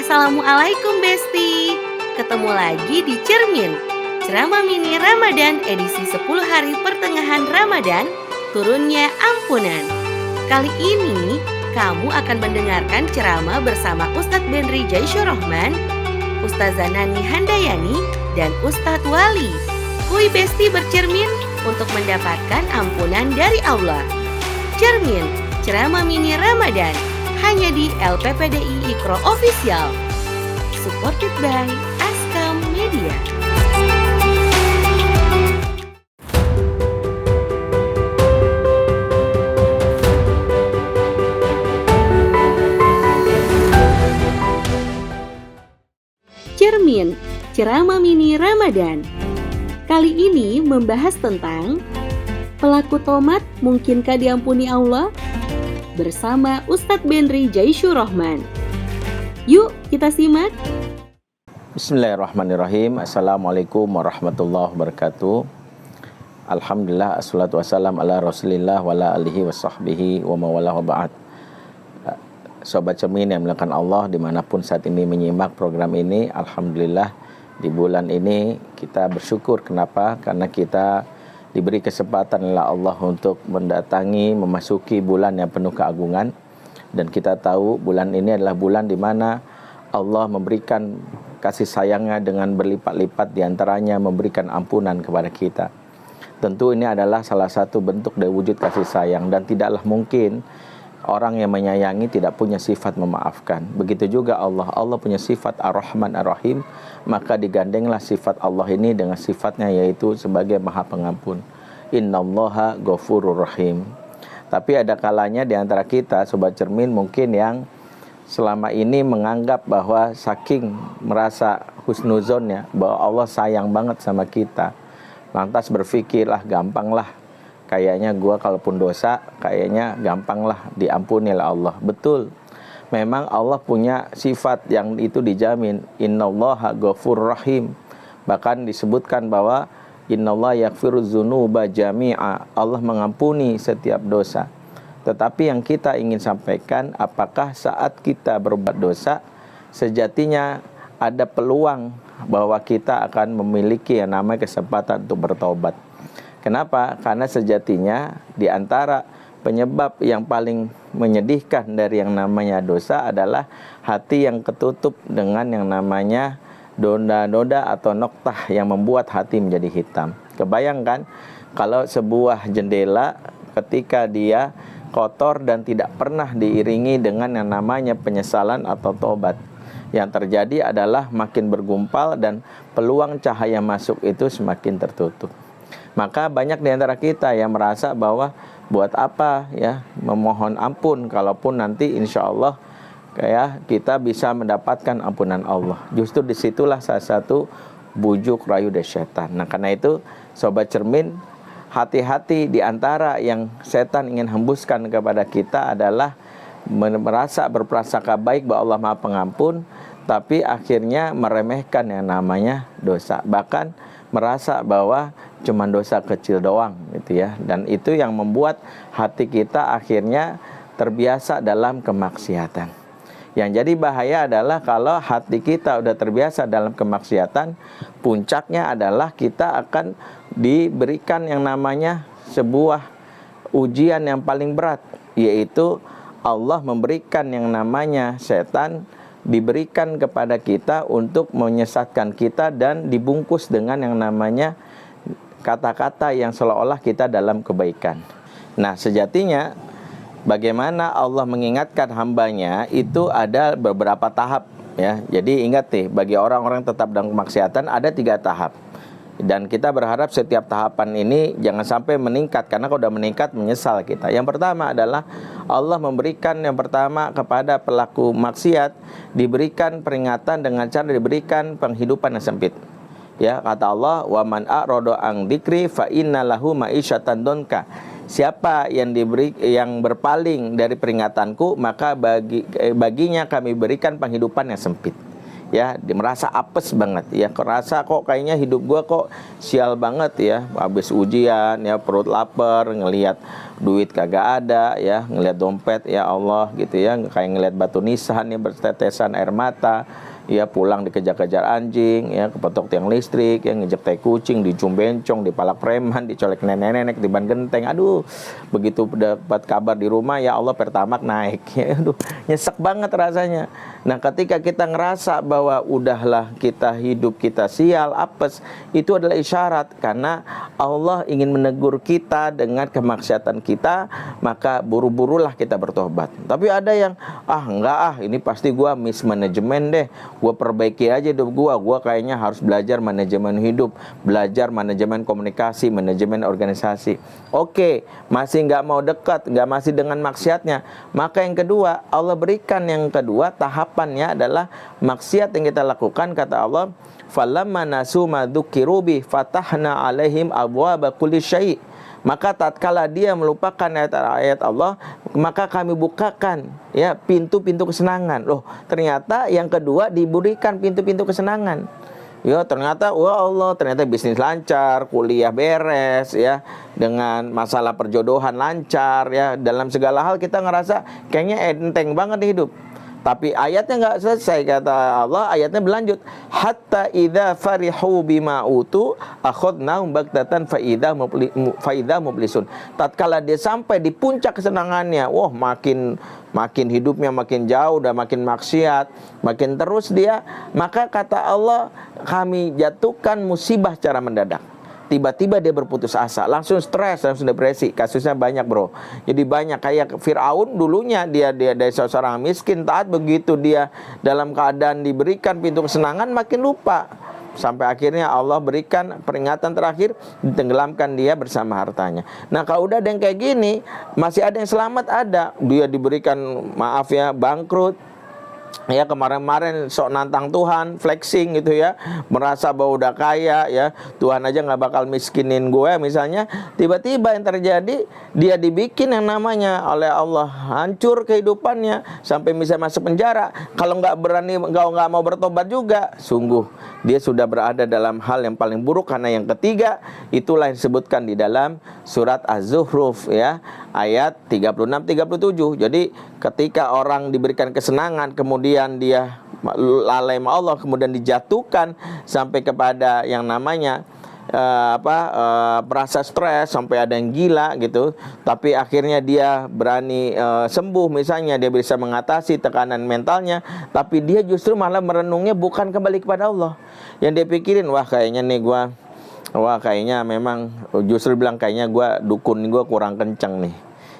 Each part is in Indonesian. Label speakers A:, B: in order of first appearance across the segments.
A: Assalamualaikum Besti. Ketemu lagi di Cermin, ceramah mini Ramadan edisi 10 hari pertengahan Ramadan, turunnya ampunan. Kali ini kamu akan mendengarkan ceramah bersama Ustadz Benri Jaisyurrahman, Ustazah Nani Handayani, dan Ustadz Wali. Kui Besti bercermin untuk mendapatkan ampunan dari Allah. Cermin, ceramah mini Ramadan, hanya di LPPDI Iqra Official. Supported by Askam Media. Cermin, ceramah mini Ramadan. Kali ini membahas tentang pelaku tomat mungkinkah diampuni Allah? Bersama Ustadz Benri Jaisyurrahman. Yuk kita simak.
B: Bismillahirrahmanirrahim. Assalamualaikum warahmatullahi wabarakatuh. Alhamdulillah, assalatu wassalam ala rasulillah wa ala alihi wa sahbihi wa mawalah wa ba'd. Sobat Cermin yang dimuliakan Allah, dimanapun saat ini menyimak program ini, alhamdulillah di bulan ini kita bersyukur. Kenapa? Karena kita diberi kesempatan oleh Allah untuk mendatangi, memasuki bulan yang penuh keagungan. Dan kita tahu bulan ini adalah bulan di mana Allah memberikan kasih sayangnya dengan berlipat-lipat, diantaranya memberikan ampunan kepada kita. Tentu ini adalah salah satu bentuk dari wujud kasih sayang, dan tidaklah mungkin orang yang menyayangi tidak punya sifat memaafkan. Begitu juga Allah punya sifat Ar-Rahman Ar-Rahim, maka digandenglah sifat Allah ini dengan sifatnya, yaitu sebagai Maha Pengampun. Innallaha Ghafurur Rahim. Tapi ada kalanya di antara kita, Sobat Cermin, mungkin yang selama ini menganggap bahwa saking merasa husnuzonnya bahwa Allah sayang banget sama kita, lantas berpikirlah gampanglah, kayaknya gua kalaupun dosa kayaknya gampanglah diampuni oleh Allah. Betul, memang Allah punya sifat yang itu dijamin. Innallaha Ghafurur Rahim. Bahkan disebutkan bahwa Innallaha yaghfiru dzunuba jami'a. Allah mengampuni setiap dosa. Tetapi yang kita ingin sampaikan, apakah saat kita berbuat dosa sejatinya ada peluang bahwa kita akan memiliki yang namanya kesempatan untuk bertobat? Kenapa? Karena sejatinya di antara penyebab yang paling menyedihkan dari yang namanya dosa adalah hati yang ketutup dengan yang namanya noda-noda atau noktah yang membuat hati menjadi hitam. Kebayangkan kalau sebuah jendela ketika dia kotor dan tidak pernah diiringi dengan yang namanya penyesalan atau tobat, yang terjadi adalah makin bergumpal dan peluang cahaya masuk itu semakin tertutup. Maka banyak di antara kita yang merasa bahwa buat apa ya memohon ampun, kalaupun nanti insya Allah kita bisa mendapatkan ampunan Allah. Justru disitulah salah satu bujuk rayu dari setan. Nah karena itu Sobat Cermin, hati-hati di antara yang setan ingin hembuskan kepada kita adalah merasa berprasangka baik bahwa Allah Maha Pengampun, tapi akhirnya meremehkan yang namanya dosa. Bahkan merasa bahwa cuma dosa kecil doang gitu ya. Dan itu yang membuat hati kita akhirnya terbiasa dalam kemaksiatan. Yang jadi bahaya adalah kalau hati kita udah terbiasa dalam kemaksiatan, puncaknya adalah kita akan diberikan yang namanya sebuah ujian yang paling berat, yaitu Allah memberikan yang namanya setan, diberikan kepada kita untuk menyesatkan kita dan dibungkus dengan yang namanya kata-kata yang seolah-olah kita dalam kebaikan. Nah sejatinya bagaimana Allah mengingatkan hambanya itu ada beberapa tahap ya. Jadi ingat nih, bagi orang-orang tetap dalam kemaksiatan ada 3 tahap. Dan kita berharap setiap tahapan ini jangan sampai meningkat, karena kalau sudah meningkat menyesal kita. Yang pertama adalah Allah memberikan yang pertama kepada pelaku maksiat, diberikan peringatan dengan cara diberikan penghidupan yang sempit. Ya, kata Allah, "Wa man a'rada an dzikri fa inna lahu ma'isyatan donka." Siapa yang berpaling dari peringatanku, maka baginya kami berikan penghidupan yang sempit. ya, merasa apes banget ya, kerasa kok kayaknya hidup gua kok sial banget ya, habis ujian ya, perut lapar, ngelihat duit kagak ada ya, ngelihat dompet ya Allah gitu ya, kayak ngelihat batu nisan ya, bertetesan air mata ya, pulang dikejar-kejar anjing ya, kepetok tiang listrik ya, ngejek tai kucing, dicium bencong, dipalak preman, dicolek nenek-nenek di ban genteng. Aduh, begitu dapat kabar di rumah ya Allah pertamak naik ya, aduh nyesek banget rasanya. Nah, ketika kita ngerasa bahwa udahlah kita hidup kita sial, apes, itu adalah isyarat karena Allah ingin menegur kita dengan kemaksiatan kita, maka buru-burulah kita bertobat. Tapi ada yang enggak ini pasti gua mismanagement deh, gua perbaiki aja hidup gua kayaknya harus belajar manajemen hidup, belajar manajemen komunikasi, manajemen organisasi. Oke, masih nggak mau dekat, nggak masih dengan maksiatnya, maka yang kedua Allah berikan, yang kedua tahapannya adalah maksiat yang kita lakukan, kata Allah, falamma nasu ma dzukiru bi fatahna alaihim abwaaba kulli syai'. Maka tatkala dia melupakan ayat-ayat Allah, maka kami bukakan ya pintu-pintu kesenangan. Loh, ternyata yang kedua diberikan pintu-pintu kesenangan. Ya, ternyata wah Allah, ternyata bisnis lancar, kuliah beres ya, dengan masalah perjodohan lancar ya, dalam segala hal kita ngerasa kayaknya enteng banget hidup. Tapi ayatnya nggak selesai, kata Allah, ayatnya berlanjut, hatta idza farihu bima utu akhadnahum baghtatan fa idza mublisun. Tatkala dia sampai di puncak kesenangannya, wah makin hidupnya makin jauh dan makin maksiat, makin terus dia, maka kata Allah, kami jatuhkan musibah secara mendadak. Tiba-tiba dia berputus asa, langsung stres, langsung depresi. Kasusnya banyak, bro. Jadi banyak, kayak Fir'aun dulunya dia dari seorang miskin taat, begitu dia dalam keadaan diberikan pintu kesenangan makin lupa. Sampai akhirnya Allah berikan peringatan terakhir, ditenggelamkan dia bersama hartanya. Nah, kalau udah ada yang kayak gini, masih ada yang selamat, ada. Dia diberikan, maaf ya, bangkrut. Ya, kemarin-kemarin sok nantang Tuhan, flexing gitu ya, merasa bahwa udah kaya ya, Tuhan aja nggak bakal miskinin gue misalnya. Tiba-tiba yang terjadi, dia dibikin yang namanya oleh Allah hancur kehidupannya sampai bisa masuk penjara. Kalau nggak berani, nggak mau bertobat juga, sungguh dia sudah berada dalam hal yang paling buruk. Karena yang ketiga, itulah yang disebutkan di dalam surat Az-Zukhruf ya, ayat 36-37. Jadi ketika orang diberikan kesenangan, kemudian dia lalai sama Allah, kemudian dijatuhkan sampai kepada yang namanya merasa stres, sampai ada yang gila gitu. Tapi akhirnya dia berani sembuh, misalnya dia bisa mengatasi tekanan mentalnya, tapi dia justru malah merenungnya bukan kembali kepada Allah. Yang dia pikirin, kayaknya memang, justru bilang kayaknya dukun gue kurang kenceng nih.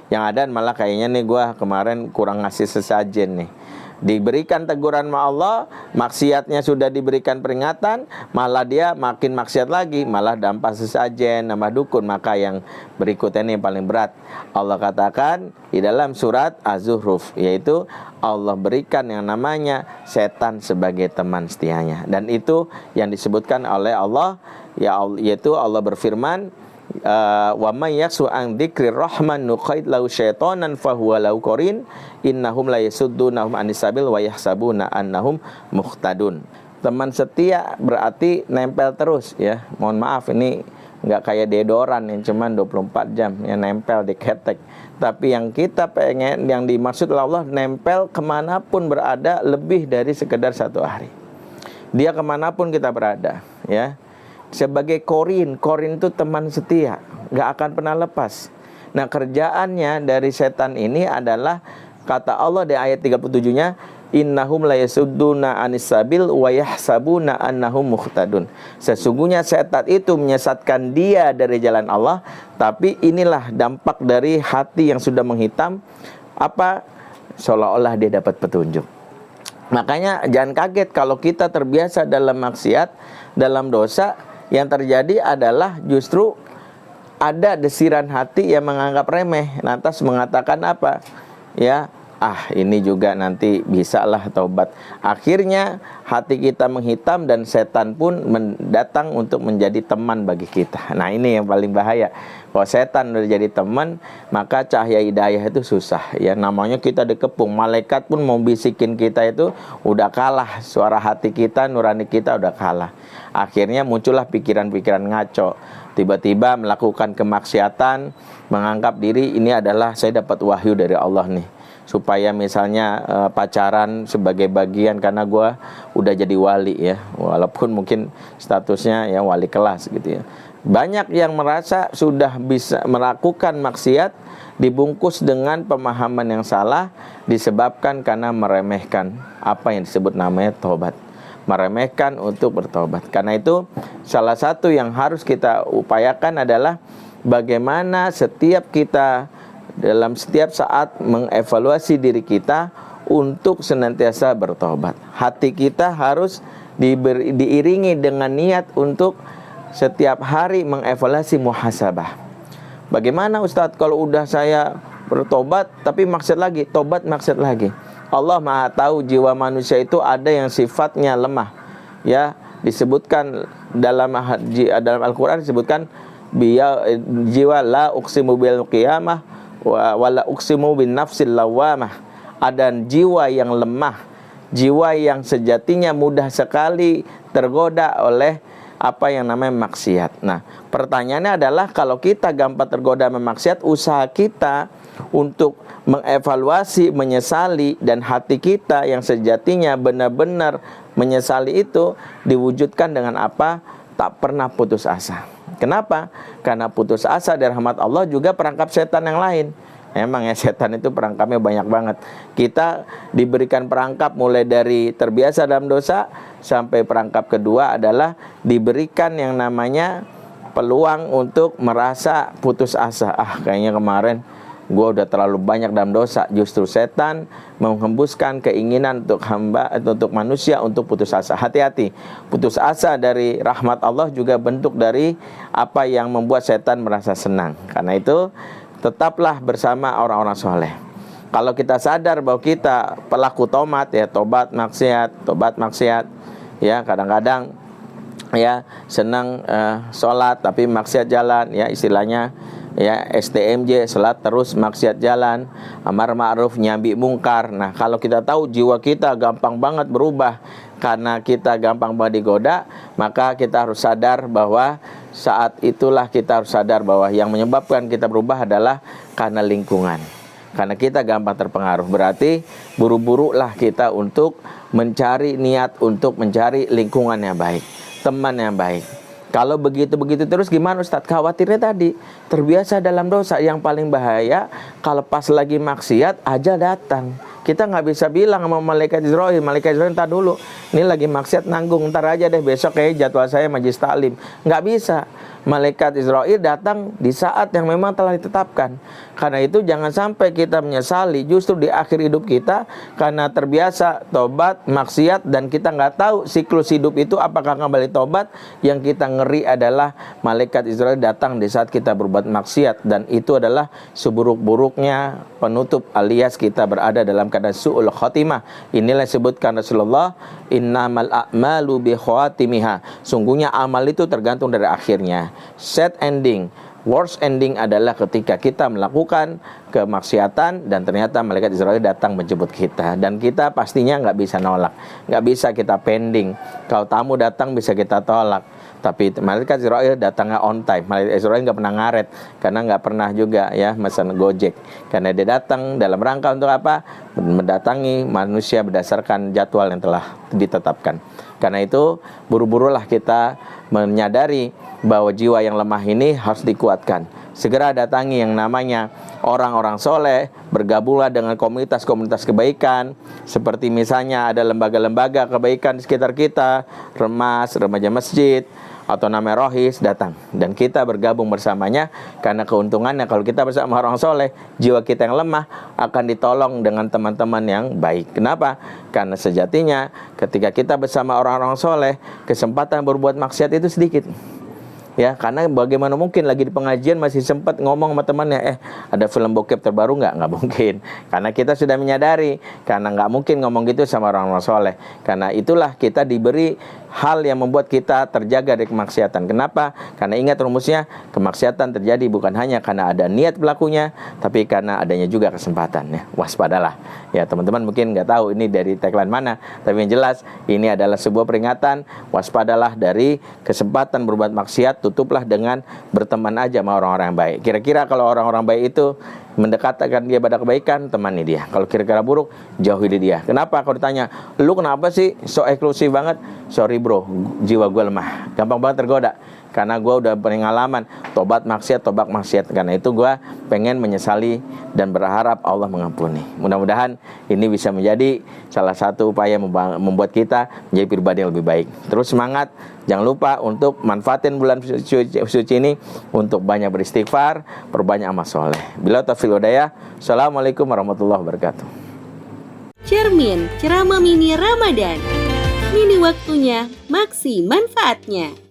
B: Yang ada malah kayaknya nih gue kemarin kurang ngasih sesajen nih. Diberikan teguran sama Allah, maksiatnya sudah diberikan peringatan, malah dia makin maksiat lagi, malah dampak sesajen, nambah dukun. Maka yang berikutnya ini yang paling berat. Allah katakan di dalam surat Az-Zukhruf, yaitu Allah berikan yang namanya setan sebagai teman setianya. Dan itu yang disebutkan oleh Allah, yaitu Allah berfirman, wa may yaksu an dzikrir rahman nuqaid lahu syaitanan fahuwa lahu qarin innahum la yasuddunahum anisabil wa yahsabuna annahum muhtadun. Teman setia berarti nempel terus ya. Mohon maaf, ini nggak kayak deodoran yang cuman 24 jam yang nempel di ketek. Tapi yang kita pengen, yang dimaksud oleh Allah, nempel kemanapun berada lebih dari sekedar 1 hari. Dia kemanapun kita berada ya, sebagai korin itu teman setia, gak akan pernah lepas. Nah, kerjaannya dari setan ini adalah, kata Allah di ayat 37-nya, innahum la yasudduna anisabil wa yahsabuna annahum muhtadun. Sesungguhnya setan itu menyesatkan dia dari jalan Allah, tapi inilah dampak dari hati yang sudah menghitam, seolah-olah dia dapat petunjuk. Makanya jangan kaget kalau kita terbiasa dalam maksiat, dalam dosa. Yang terjadi adalah justru ada desiran hati yang menganggap remeh, lantas mengatakan apa? Ya, ini juga nanti bisa lah taubat. Akhirnya hati kita menghitam dan setan pun datang untuk menjadi teman bagi kita. Nah, ini yang paling bahaya. Kalau setan udah jadi teman, maka cahaya hidayah itu susah. Ya, namanya kita dikepung. Malaikat pun mau bisikin kita itu udah kalah. Suara hati kita, nurani kita udah kalah. Akhirnya muncullah pikiran-pikiran ngaco. Tiba-tiba melakukan kemaksiatan, menganggap diri ini adalah saya dapat wahyu dari Allah nih. Supaya misalnya pacaran sebagai bagian karena gue udah jadi wali ya, walaupun mungkin statusnya ya wali kelas gitu ya. Banyak yang merasa sudah bisa melakukan maksiat dibungkus dengan pemahaman yang salah disebabkan karena meremehkan apa yang disebut namanya taubat, meremehkan untuk bertobat. Karena itu salah satu yang harus kita upayakan adalah bagaimana setiap kita dalam setiap saat mengevaluasi diri kita untuk senantiasa bertobat. Hati kita harus diiringi dengan niat untuk setiap hari mengevaluasi muhasabah. Bagaimana Ustadz kalau udah saya bertobat tapi maksiat lagi, tobat maksiat lagi? Allah Maha tahu jiwa manusia itu ada yang sifatnya lemah. Ya, disebutkan dalam Al-Qur'an disebutkan jiwa la uqsimu bil qiyamah wala uqsimu bin nafsil lawamah. Ada jiwa yang lemah, jiwa yang sejatinya mudah sekali tergoda oleh apa yang namanya maksiat. Nah, pertanyaannya adalah kalau kita gampang tergoda memaksiat, usaha kita untuk mengevaluasi, menyesali, dan hati kita yang sejatinya benar-benar menyesali itu diwujudkan dengan apa? Tak pernah putus asa. Kenapa? Karena putus asa dari rahmat Allah juga perangkap setan yang lain. Emang ya, setan itu perangkapnya banyak banget. Kita diberikan perangkap mulai dari terbiasa dalam dosa sampai perangkap kedua adalah diberikan yang namanya peluang untuk merasa putus asa. Kayaknya kemarin gue udah terlalu banyak dalam dosa. Justru setan menghembuskan keinginan untuk hamba, untuk manusia untuk putus asa. Hati-hati, putus asa dari rahmat Allah juga bentuk dari apa yang membuat setan merasa senang. Karena itu tetaplah bersama orang-orang soleh. Kalau kita sadar bahwa kita pelaku tomat ya, tobat maksiat ya, kadang-kadang ya senang sholat tapi maksiat jalan ya, istilahnya ya STMJ, sholat terus maksiat jalan, amar ma'ruf nyambi mungkar. Nah, kalau kita tahu jiwa kita gampang banget berubah karena kita gampang banget digoda, maka kita harus sadar bahwa saat itulah kita harus sadar bahwa yang menyebabkan kita berubah adalah karena lingkungan. Karena kita gampang terpengaruh, berarti buru-burulah kita untuk mencari niat untuk mencari lingkungan yang baik, teman yang baik. Kalau begitu-begitu terus gimana Ustadz? Khawatirnya tadi terbiasa dalam dosa. Yang paling bahaya kalau pas lagi maksiat ajal datang. Kita nggak bisa bilang sama malaikat Israil, ntar dulu, ini lagi maksiat nanggung, ntar aja deh besok kayak jadwal saya majlis taklim. Nggak bisa. Malaikat Israil datang di saat yang memang telah ditetapkan. Karena itu jangan sampai kita menyesali justru di akhir hidup kita karena terbiasa tobat, maksiat, dan kita nggak tahu siklus hidup itu apakah kembali tobat. Yang kita ngeri adalah malaikat Israil datang di saat kita berbuat maksiat, dan itu adalah seburuk-buruknya penutup alias kita berada dalam keadaan su'ul khotimah. Inilah disebutkan Rasulullah, innamal a'malu bi khawatimiha. Sungguhnya amal itu tergantung dari akhirnya. Sad ending, worst ending adalah ketika kita melakukan kemaksiatan dan ternyata malaikat Israil datang menjemput kita, dan kita pastinya nggak bisa nolak, nggak bisa kita pending. Kalau tamu datang bisa kita tolak, tapi malaikat Israil datangnya on time. Malaikat Israil nggak pernah ngaret, karena nggak pernah juga ya mesen Gojek, karena dia datang dalam rangka untuk apa? Mendatangi manusia berdasarkan jadwal yang telah ditetapkan. Karena itu buru-burulah kita menyadari bahwa jiwa yang lemah ini harus dikuatkan. Segera datangi yang namanya orang-orang soleh, bergabunglah dengan komunitas-komunitas kebaikan, seperti misalnya ada lembaga-lembaga kebaikan di sekitar kita, Remas, remaja masjid, atau namanya Rohis, datang dan kita bergabung bersamanya. Karena keuntungannya kalau kita bersama orang soleh, jiwa kita yang lemah akan ditolong dengan teman-teman yang baik. Kenapa? Karena sejatinya ketika kita bersama orang-orang soleh, kesempatan berbuat maksiat itu sedikit. Ya, karena bagaimana mungkin lagi di pengajian masih sempat ngomong sama temannya, ada film bokep terbaru nggak mungkin. Karena kita sudah menyadari, karena nggak mungkin ngomong gitu sama orang-orang soleh. Karena itulah kita diberi hal yang membuat kita terjaga dari kemaksiatan. Kenapa? Karena ingat rumusnya, kemaksiatan terjadi bukan hanya karena ada niat pelakunya, tapi karena adanya juga kesempatan. Ya, waspadalah. Ya, teman-teman mungkin nggak tahu ini dari tagline mana, tapi yang jelas ini adalah sebuah peringatan, waspadalah dari kesempatan berbuat maksiat, tutuplah dengan berteman aja sama orang-orang yang baik. Kira-kira kalau orang-orang baik itu mendekatkan dia pada kebaikan, temani dia. Kalau kira-kira buruk, jauhi dia. Kenapa? Kalau ditanya, lu kenapa sih so eksklusif banget? Sorry bro, jiwa gue lemah, gampang banget tergoda. Karena gue udah pengalaman tobat maksiat. Karena itu gue pengen menyesali dan berharap Allah mengampuni. Mudah-mudahan ini bisa menjadi salah satu upaya membuat kita menjadi pribadi yang lebih baik. Terus semangat, jangan lupa untuk manfaatin bulan suci ini untuk banyak beristighfar, perbanyak amal soleh. Bila taufiq hidayah. Assalamualaikum warahmatullahi wabarakatuh.
A: Cermin, ceramah mini Ramadan. Mini waktunya, maksi manfaatnya.